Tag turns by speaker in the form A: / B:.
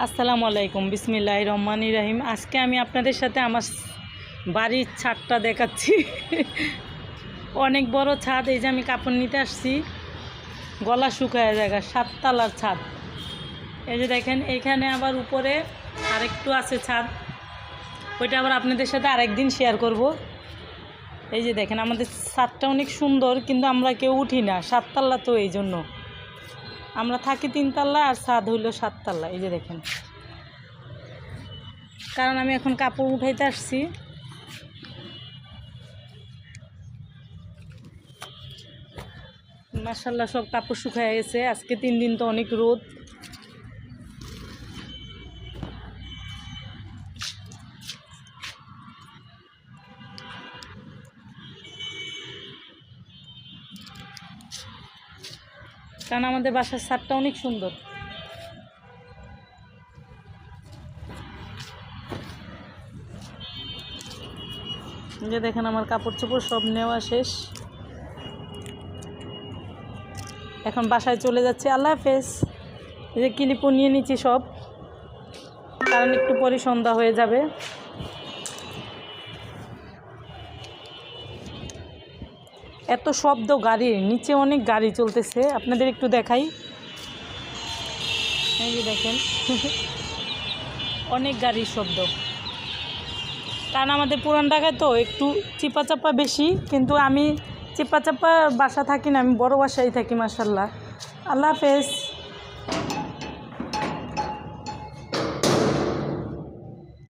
A: আসসালামু আলাইকুম, বিসমিল্লাহির রহমানির রহিম। আজকে আমি আপনাদের সাথে আমার বাড়ির ছাদটা দেখাচ্ছি। অনেক বড় ছাদ। এই যে আমি কাপড় নিতে আসছি, গলা শুকায় জায়গা, 7 তলার ছাদ। এই যে দেখেন, এইখানে আবার উপরে আরেকটু আছে ছাদ, ওইটা আবার আপনাদের সাথে আরেকদিন শেয়ার করব। এই যে দেখেন, আমাদের ছাদটা অনেক সুন্দর, কিন্তু আমরা কেউ উঠি না, 7 তলা তো, এই জন্য আমরা থাকি 3 তলা আর ছাদ হইল 7 তলা। এই যে দেখেন, কারণ আমি এখন কাপড় উঠাইতে আসছি। মাশাআল্লাহ, সব কাপড় শুকায় গেছে। আজকে 3 দিন তো অনেক রোদ। কারণ আমাদের বাসার ছাদটা অনেক সুন্দর। যে দেখেন, আমার কাপড় চোপড় সব নেওয়া শেষ। এখন বাসায় চলে যাচ্ছি। আল্লাহ হাফেজ। এই যে ক্লিপও নিয়ে নিচ্ছি সব, কারণ একটু পরে সন্ধ্যা হয়ে যাবে। এত শব্দ গাড়ির, নিচে অনেক গাড়ি চলতেছে, আপনাদের একটু দেখাই। এই যে দেখেন, অনেক গাড়ির শব্দ। কারণ আমাদের পুরান ঢাকায় তো একটু চিপা চাপা বেশি, কিন্তু আমি চিপা চাপা বাসা থাকি না, আমি বড় বাসায় থাকি। মাশাআল্লাহ। আল্লাহ হাফেজ।